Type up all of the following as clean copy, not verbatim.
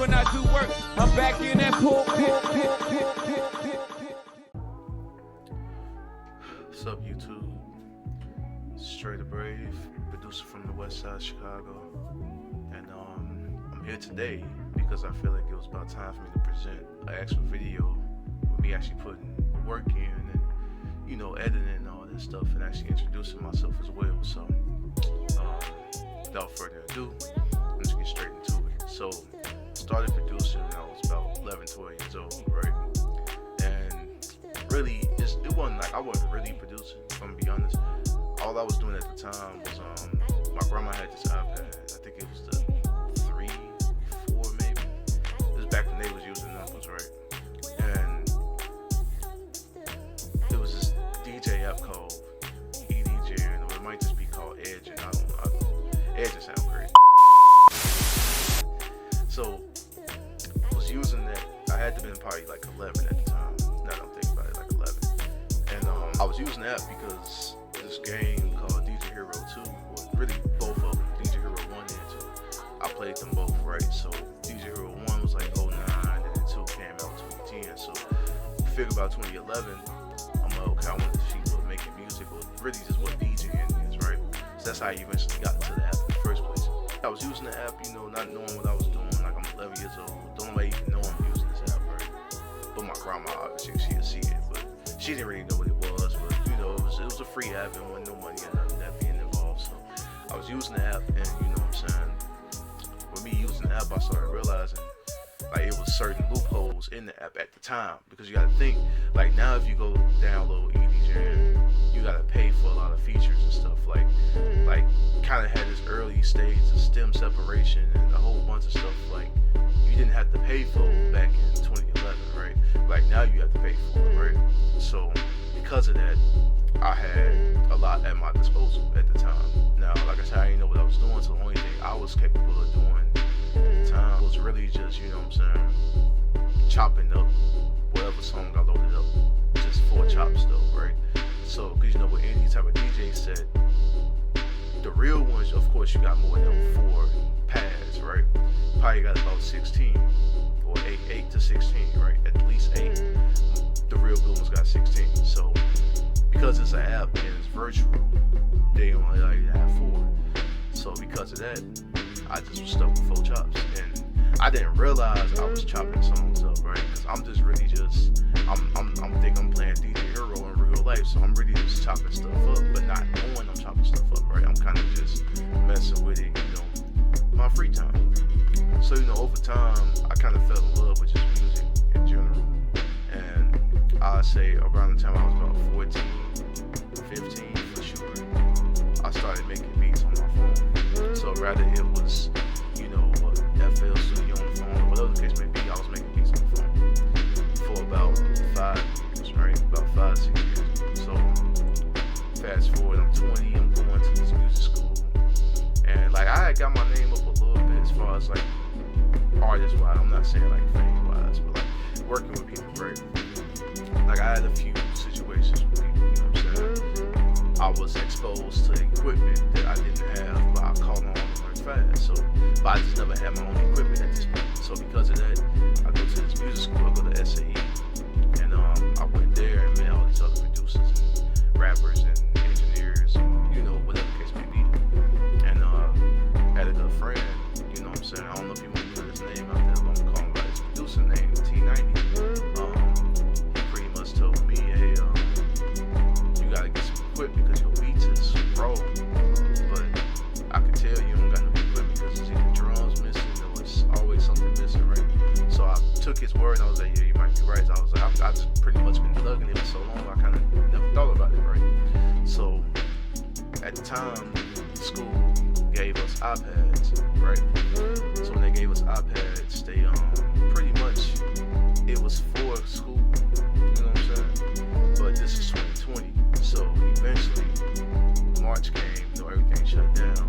when I do work. I'm back in that pool. What's up, YouTube? Straight to Brave, producer from the west side of Chicago. And I'm here today because I feel like it was about time for me to present an actual video with me actually putting work in and, you know, editing and all this stuff and actually introducing myself as well. So, without further ado, let's get straight into it. So, started producing when I was about 11, 12 years old, right? And really, it wasn't like I wasn't really producing, if I'm gonna be honest. All I was doing at the time was, my grandma had this iPad. I think it was the 3, 4 maybe. It was back when they was using numbers, right? And it was this DJ app called EDJ, or it might just be called Edge, and I don't know. Edge just sounds crazy. So, I was using that. I had to been probably like 11 at the time. Now that I'm thinking about it, like 11. And I was using that because this game called DJ Hero 2, or really both of them, DJ Hero 1 and 2, I played them both, right? So DJ Hero 1 was like 09, and then 2 came out 2010. So you figure about 2011, I'm like, okay, I want to see what making music, or really just what DJing is, right? So that's how I eventually got into the app in the first place. I was using the app, you know, not knowing what I was doing. Like, I'm 11 years old, don't nobody even know I'm using this app, right? But my grandma, obviously, she'd see it, but she didn't really know what it was. But you know, it was a free app and wasn't no money or nothing that being involved. So I was using the app, and you know what I'm saying, with me using the app, I started realizing like it was certain loopholes in the app at the time, because you gotta think, like, now if you go download EDJ, you gotta pay for a lot of features and stuff, like kind of had this early stage of stem separation and a whole bunch of stuff like you didn't have to pay for back in 2011, right? Like, now you have to pay for it, right? So because of that, I had a lot at my disposal at the time. Now, like I said, I didn't know what I was doing, so the only thing I was capable of doing at the time was really just, you know what I'm saying, chopping up whatever song I loaded up, just for chop stuff, right? So, because you know, with any type of DJ set, the real ones, of course, you got more than 4 pads, right? Probably got about 16 or 8 to 16, right? At least 8. The real good ones got 16. So, because it's an app and it's virtual, they only like to have 4. So, because of that, I just was stuck with 4 chops, and I didn't realize I was chopping songs up, right? Because I'm just really just, I'm thinking I'm playing DJ Hero in real life, so I'm really just chopping stuff up, but not knowing I'm chopping stuff up, right? I'm kind of just messing with it, you know, my free time. So, you know, over time, I kind of fell in love with just music in general, and I'd say around the time I was about 14, 15 for sure, I started making beats on my phone. So rather it was, you know, FL Studio on the phone, or whatever the case may be, I was making beats on the phone for about 5 years, right? About 5, 6 years. So fast forward, I'm 20, I'm going to this music school, and like I had got my name up a little bit as far as like artist wise. I'm not saying like fame wise, but like working with people, right? Like I had a few situations with people, you know what I'm saying? I was exposed to equipment that I didn't have, but I caught on and learned fast. So, but I just never had my own equipment at this point. So because of that, I go to this music school, I go to SAE, and I went there and met all these other producers and rappers and engineers, and, you know, whatever the case may be. And had a good friend, you know what I'm saying? I don't know if you want to put his name out there, but I'm gonna call him by his producer name, T90. He pretty much told me, hey, you gotta get some equipment because your beats is raw, but I could tell you don't got no equipment because it's either drums missing or it's always something missing, right? So I took his word and I was like, yeah, you might be right. So I was like, I just pretty much been plugging it for so long, I kind of never thought about it, right? So at the time, the school gave us iPads, right? So when they gave us iPads, they pretty much, it was for school, you know what I'm saying? But this is 2020, so eventually March came, you know, everything shut down.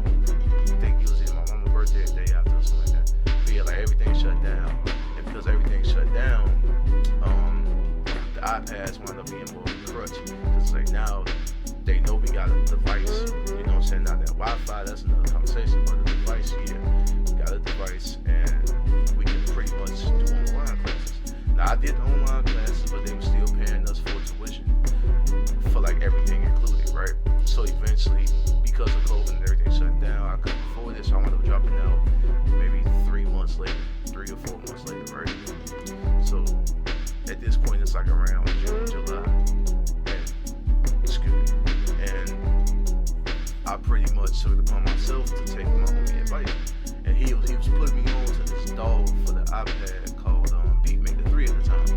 I think it was either my mama's birthday or the day after or something like that. But yeah, like everything shut down, and because everything shut down, the iPads wound up being more of a crutch. Cause like now they know we got a device, you know what I'm saying? Now that Wi-Fi, that's another conversation, but the device, yeah, we got a device, and we can pretty I did the online classes, but they were still paying us for tuition for like everything included, right? So eventually, because of COVID and everything shut down, I couldn't afford it, so I wound up dropping out maybe 3 months later, 3 or 4 months later, right? So at this point, it's like around June, July, and excuse me, and I pretty much took it upon myself to take my homie advice, and he was putting me on to this DAW for the iPad called Beatmaker 3 at the time.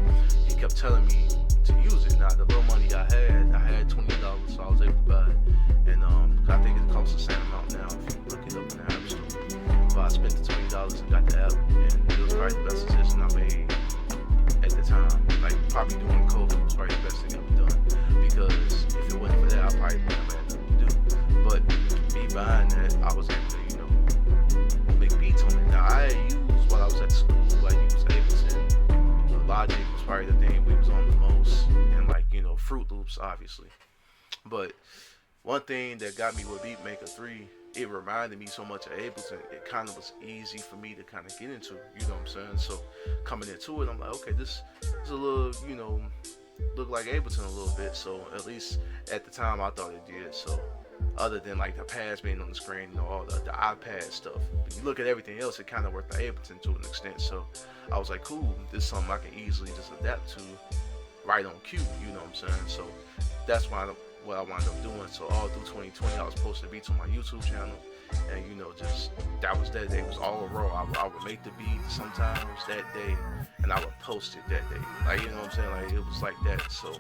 He kept telling me to use it. Now the little money I had $20, so I was able to buy it, and I think it costs the same amount now if you look it up in the App Store. But I spent the $20 and got the app, and it was probably the best decision I made at the time. Like probably doing COVID was probably the best thing I've ever done, because if it wasn't for that, I probably wouldn't have had nothing to do. But me buying that, I was able to, make beats on it. Now I had used while I was at school, I used Ableton. Logic was probably the thing we was on the most, and Fruit Loops, obviously. But one thing that got me with Beatmaker 3, it reminded me so much of Ableton. It kind of was easy for me to kind of get into, you know what I'm saying? So coming into it, I'm like, okay, this is a little, look like Ableton a little bit. So at least at the time, I thought it did. So other than like the pads being on the screen, all the iPad stuff, when you look at everything else, it kind of worked like Ableton to an extent. So I was like, cool, this is something I can easily just adapt to right on cue, you know what I'm saying? So that's what I wound up doing. So all through 2020, I was posting beats on my YouTube channel, and just that was that day. It was all raw. I would make the beat sometimes that day, and I would post it that day. Like, you know what I'm saying? Like, it was like that. So,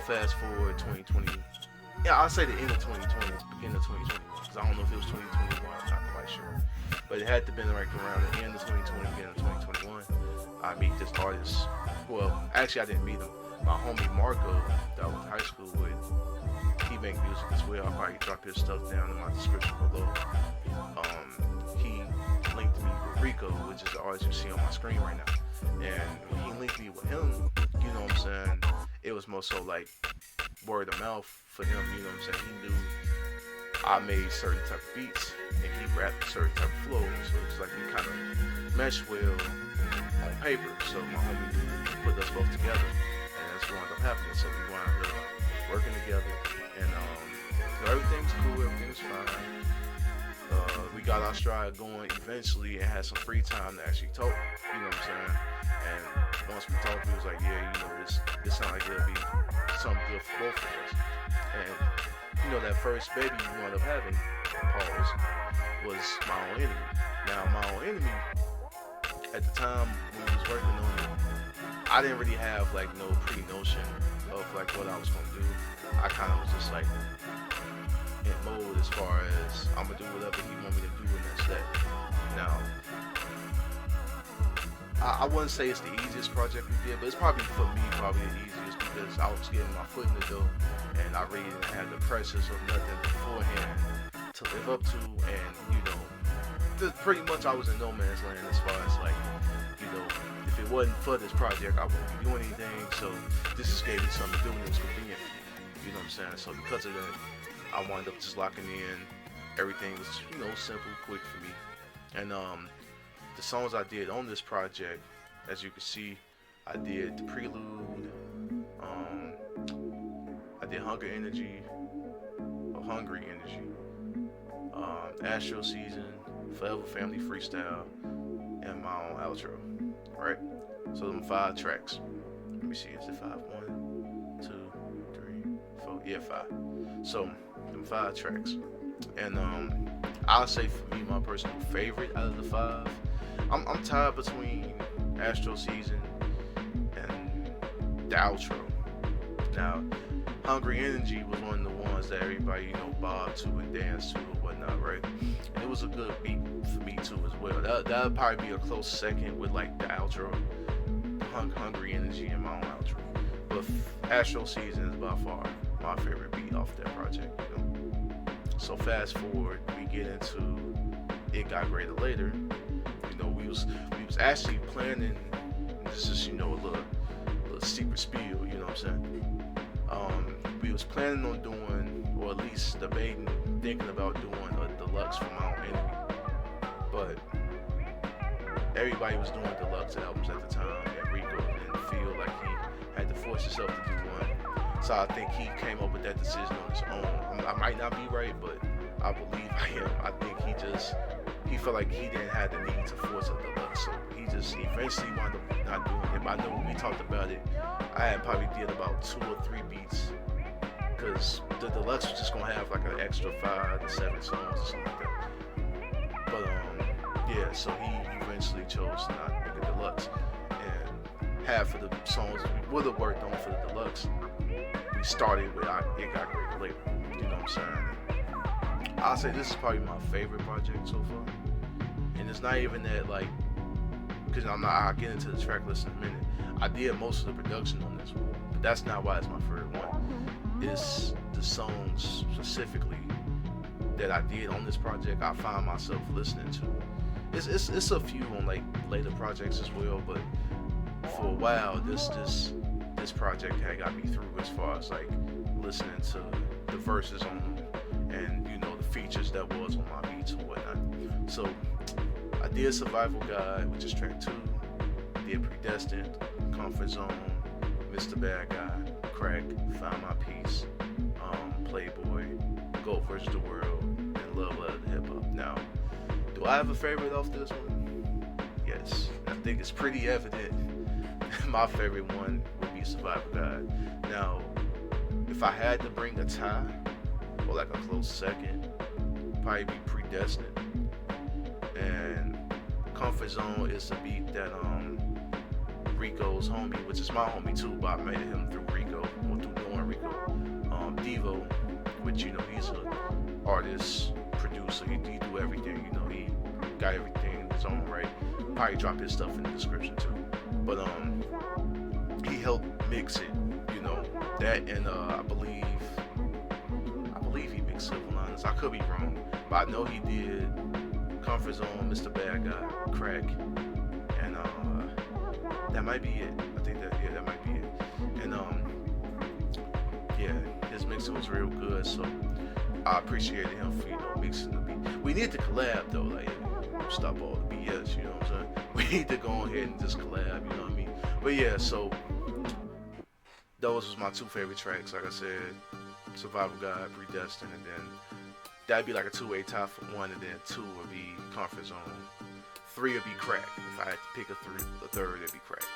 fast forward 2020. Yeah, I'll say the end of 2020, beginning of 2021, because I don't know if it was 2021, I'm not quite sure. But it had to have been like around the end of 2020, beginning of 2021. I meet this artist. Well, actually, I didn't meet him. My homie Marco, that I went to high school with, he make music as well. I'll probably drop his stuff down in my description below. He linked me with Rico, which is the artist you see on my screen right now. And he linked me with him, you know what I'm saying? It was more so like word of mouth for him, you know what I'm saying? He knew I made certain type of beats, and he rapped certain type of flows. So it's like we kind of meshed well on paper. So my homie put us both together, and that's what wound up happening. So we wound up working together, and so everything's cool, everything's fine. We got our stride going eventually, and had some free time to actually talk, you know what I'm saying? And once we talked, we was like, yeah, this sounds like it'll be something good for both of us. And that first baby we wound up having, pause, was My Own Enemy. Now, My Own Enemy, at the time when we was working on it, I didn't really have like no pre-notion of like what I was gonna do. I kind of was just like in mode as far as I'm gonna do whatever he want me to do, and that's that. Now, I wouldn't say it's the easiest project we did, but it's probably for me probably the easiest, because I was getting my foot in the door, and I really didn't have the pressures of nothing beforehand to live up to, and pretty much I was in no man's land as far as like, if it wasn't for this project, I wouldn't be doing anything. So this just gave me something to do, and it was convenient for me, you know what I'm saying? So because of that, I wound up just locking in. Everything was, simple, quick for me. And the songs I did on this project, as you can see, I did The Prelude, I did Hungry Energy, Astro Season, Forever Family Freestyle, and my own outro, right? So them 5 tracks. Let me see, is it 5? 1, 2, 3, 4, yeah, 5. So them 5 tracks. And I'll say for me, my personal favorite out of the 5, I'm tied between Astro Season and the outro. Now, Hungry Energy was one of the ones that everybody, bobbed to and danced to and whatnot, right? And it was a good beat for me too as well. That'd probably be a close second with like the outro, Hungry Energy, and my own outro. But Astro Season is by far my favorite beat off that project, So fast forward, we get into It Got Greater Later. We was actually planning. This is a little secret spiel. You know what I'm saying? We was planning on doing, or at least debating, thinking about doing a deluxe for My Own Enemy. But everybody was doing deluxe albums at the time, and Rico force yourself to do one. So I think he came up with that decision on his own. I might not be right, but I believe I am. I think he felt like he didn't have the need to force a deluxe, so he just eventually wound up not doing it. But I know when we talked about it, I had probably did about 2 or 3 beats, because the deluxe was just gonna have like an extra 5 to 7 songs or something like that. But yeah, so he eventually chose to not make a deluxe, and half of the songs we would have worked on for the deluxe, we started with It Got Greater later. You know what I'm saying? I'll say this is probably my favorite project so far, and it's not even that, like, because I'll get into the track list in a minute. I did most of the production on this one, but that's not why it's my favorite one. It's the songs specifically that I did on this project I find myself listening to. It's a few on like later projects as well, but for a while this project had got me through as far as like listening to the verses on them, and you know, the features that was on my beats and whatnot. So I did Survival Guide, which is track 2. I did Predestined, Comfort Zone, Mr. Bad Guy, Crack, Found My Peace, Playboy, Goat vs. the World, and Love Letter to Hip Hop. Now, do I have a favorite off this one? Yes. I think it's pretty evident. My favorite one would be Survival Guide. Now, if I had to bring a tie, or like a close second, probably be Predestined. And Comfort Zone is the beat that Rico's homie, which is my homie too, but I made him through Rico, or through knowing Rico. Devo, which, you know, he's an artist, producer, he do everything, you know, he got everything in his own right. Probably drop his stuff in the description too. But he helped mix it, you know, that, and I believe he mixed Civil Lines. I could be wrong, but I know he did Comfort Zone, Mr. Bad Guy, Crack, and that might be it. I think that might be it. And yeah, his mixing was real good, so I appreciated him for, you know, mixing the beat. We need to collab though, like, stop all the BS, you know what I'm saying? We need to go ahead and just collab, you know what I mean? But yeah, so those was my 2 favorite tracks, like I said, Survival Guide, Predestined, and then that'd be like a 2-way tie for 1, and then 2 would be Comfort Zone. 3 would be Crack. If I had to pick a third, it'd be Crack.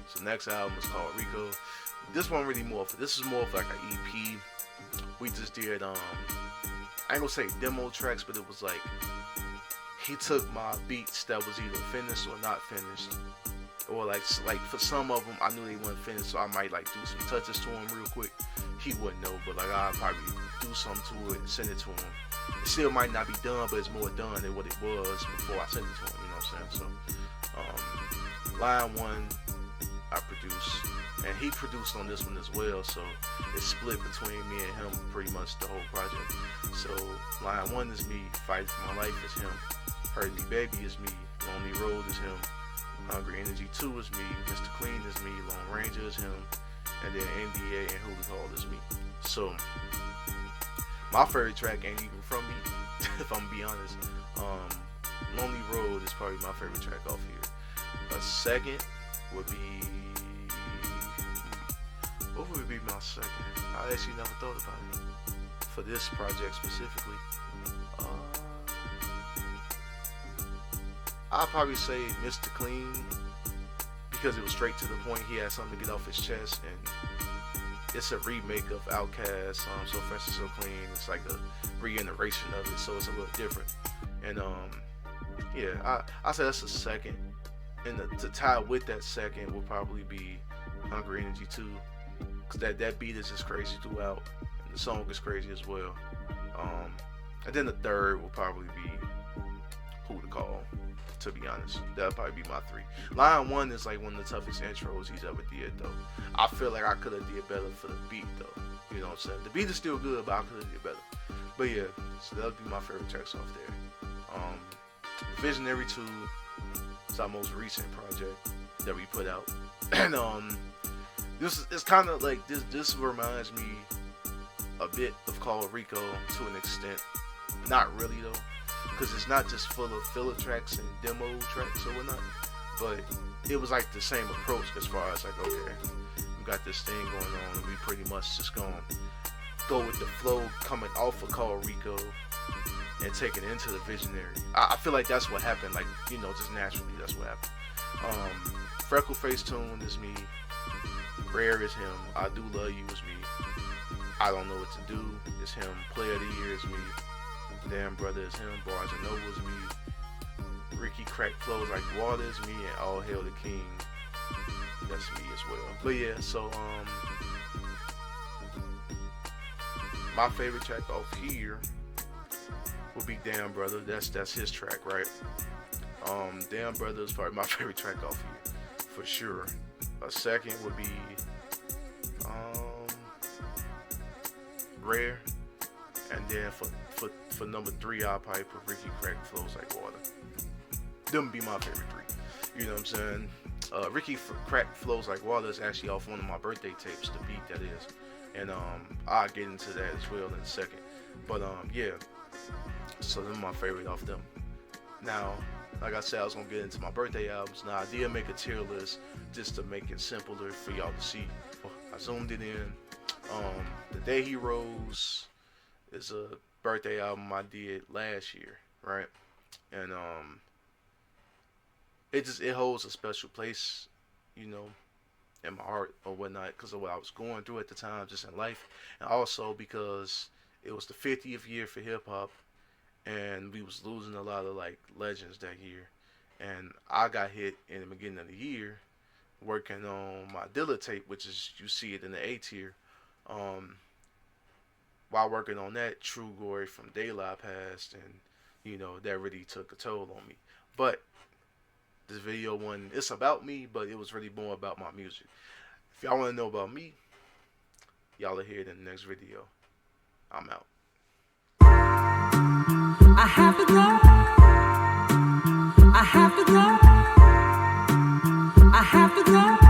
So next album is called Rico. This is more of like an EP. We just did I ain't gonna say demo tracks, but it was like he took my beats that was either finished or not finished, or like for some of them I knew they weren't finished, so I might like do some touches to him real quick. He wouldn't know, but like I'd probably do something to it and send it to him. It still might not be done, but it's more done than what it was before I sent it to him, you know what I'm saying? So Line 1 I produced, and he produced on this one as well, so it's split between me and him pretty much the whole project. So Line 1 is me, Fight for My Life is him, Hurt Me Baby is me, Lonely Road is him, Hungry Energy 2 is me, Mr. Clean is me, Lone Ranger is him, and then NBA and Who We Call is me. So my favorite track ain't even from me, if I'm gonna be honest. Lonely Road is probably my favorite track off here. A second would be, what would be my second? I actually never thought about it for this project specifically. I'd probably say Mr. Clean, because it was straight to the point. He had something to get off his chest, and it's a remake of Outkast, So Fresh and So Clean. It's like a reiteration of it, so it's a little different. And yeah, I say that's the second. And to tie with that second will probably be Hungry Energy 2, because that beat is just crazy throughout, and the song is crazy as well. And then the third will probably be Who to Call. To be honest, that'll probably be my 3. Line 1 is like one of the toughest intros he's ever did, though. I feel like I could have did better for the beat, though. You know what I'm saying? The beat is still good, but I could have did better. But yeah, so that'll be my favorite tracks off there. Visionary 2 is our most recent project that we put out, and this is kind of like this reminds me a bit of Call Rico to an extent. Not really though, because it's not just full of filler tracks and demo tracks or whatnot, but it was like the same approach as far as like, okay, we got this thing going on, and we pretty much just gonna go with the flow coming off of Call Rico and take it into the Visionary. I feel like that's what happened, like, you know, just naturally, that's what happened. Freckle Face Tune is me. Rare is him. I Do Love You is me. I Don't Know What to Do is him. Player of the Year is me. Damn Brother is him. Bars and Noble is me. Ricky Crack Flows Like Water is me. And All Hail the King, that's me as well. But yeah, so my favorite track off here would be Damn Brother. That's his track, right? Damn Brother is probably my favorite track off here, for sure. A second would be Rare, and then for number 3, I'll probably put Ricky Crack Flows Like Water. Them be my favorite 3. You know what I'm saying? Ricky Crack Flows Like Water is actually off one of my birthday tapes, the beat that is, and I'll get into that as well in a second. But yeah, so them my favorite off them. Now, like I said, I was gonna get into my birthday albums. Now I did make a tier list just to make it simpler for y'all to see. I zoomed it in. The Day He Rose is a birthday album I did last year, right? And it holds a special place, you know, in my heart or whatnot, because of what I was going through at the time, just in life, and also because it was the 50th year for hip hop, and we was losing a lot of like legends that year. And I got hit in the beginning of the year working on my Dilla tape, which is, you see it in the A tier. While working on that, True Glory from Daylight passed, and you know, that really took a toll on me. But this video one, it's about me, but it was really more about my music. If y'all want to know about me, y'all will hear it in the next video. I'm out. I have to go. I have to go. I have to go.